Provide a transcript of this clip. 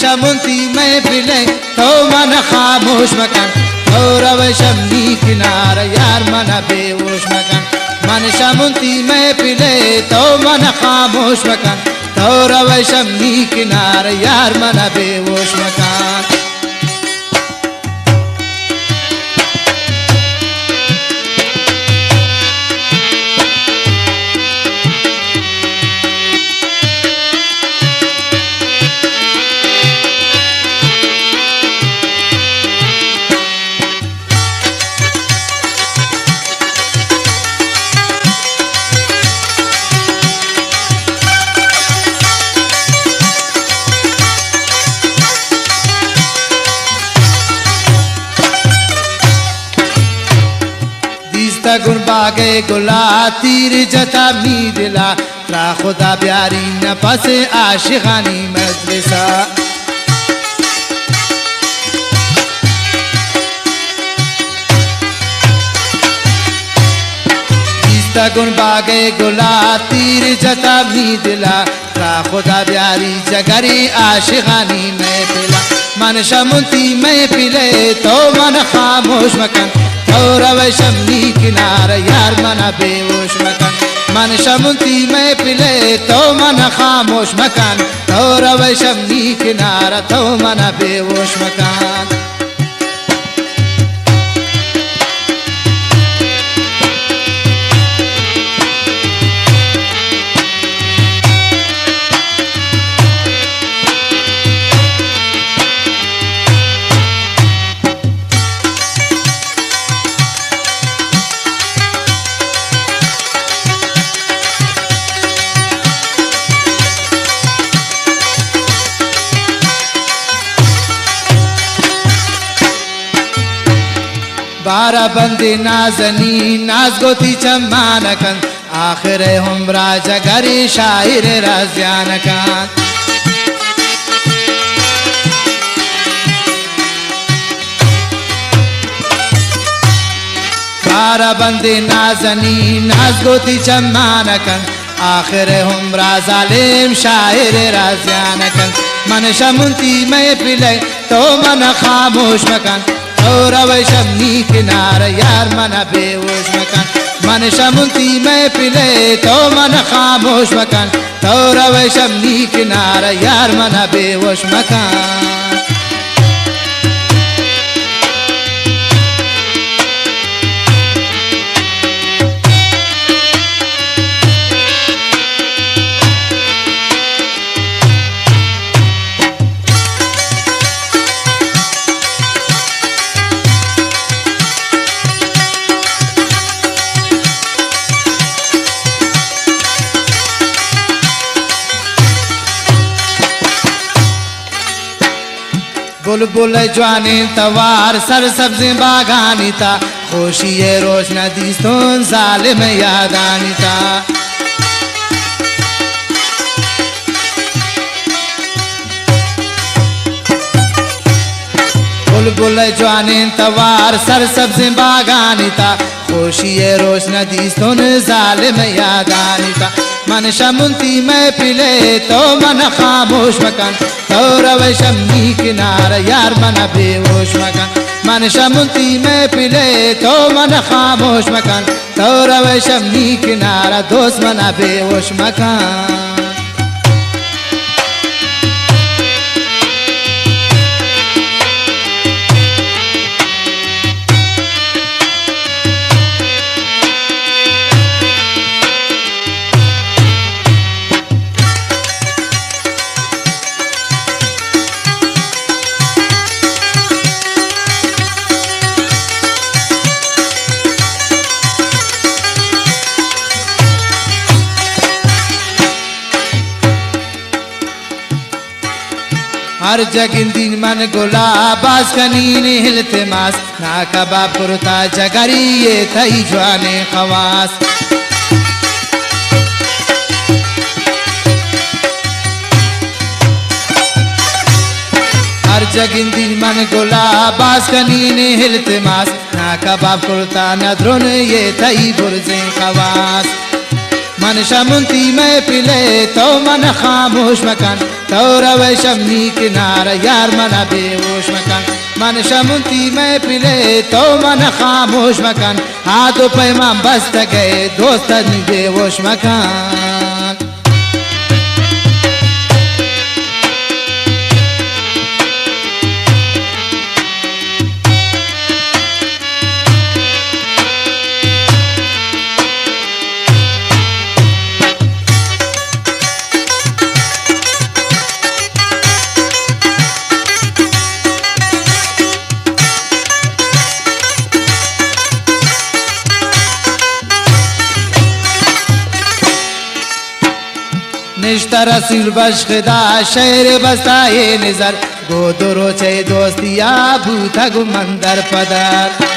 शमुंती मैं पिले तो मन खामोश मकान तो रवशमनी किनार यार मन बेहोश मकान मन शमुंती मैं पिले तो मन खामोश मकान तो रवशमनी किनार यार मन बेहोश मकान गुन बागे गुला तीर जता मी दिला रा खुदा प्यारी न पस आशिकानी मजलिसा गुन बागे गुला तीर जता मी दिला रा खुदा प्यारी जगरी आशिकानी में पिला मन शमुंती में पिले तो मन खामोश मकान तो रवशमनी किनार यार मन बेहोश मकान मन शमुंती में पिले तो मन खामोश मकान तो रवशमनी किनार तो मन बेहोश मकान बारा बंदी नाजनी नाज गोती चम्मानकन आखिर हमरा जगरी शायर राजियानकन बारा बंदी नाजनी नाज गोती चम्मानकन आखिर हमरा जालिम शायर राजियानकन मन शमुंती में पिले तो मन खामोश मकान तो रवशमनी किनार यार मन बेहोश मकान मन शमुंती में पिले तो मन खामोश मकान तो रवशमनी किनार यार मन बेहोश मकान बुलबुल जवानी तवार सर सब्जी बागानी था खुशी रोज नदी सोन जालिम यादानी था बुलबुल जवानी तवार सर सब्जी बागानी था खुशी रोज नदी सोन जालिम यादानी था मन शमुंती में पिले तो मन खामोश मकान तो रवशमनी किनार यार मन बेहोश मकान मन शमुंती में पिले तो मन खामोश मकान तो रवशमनी किनार दोस्त मन बेहोश मकान हर जगिंदीन मन गुलाबास कनीन हिलतमास ना कबाब कुर्ता जगरी ये थई जवाने खवास हर जगिंदीन मन गुलाबास कनीन हिलतमास ना कबाब कुर्ता नदरुन ये थई बुर्जे खवास मन शमुंती मैं पिले तो मन खामोश मकान तो रवे शमनी किनारा यार मना बेहोश मकान मन शमुंती मैं पिले तो मन खामोश मकान हाथों पैमाम बस्त गए दोस्त बेहोश मकान निश्ता रसूल बशखदा शेर बस्ता ये नजर गोदरो चे दोस्तिया भूता गुमंदर पदर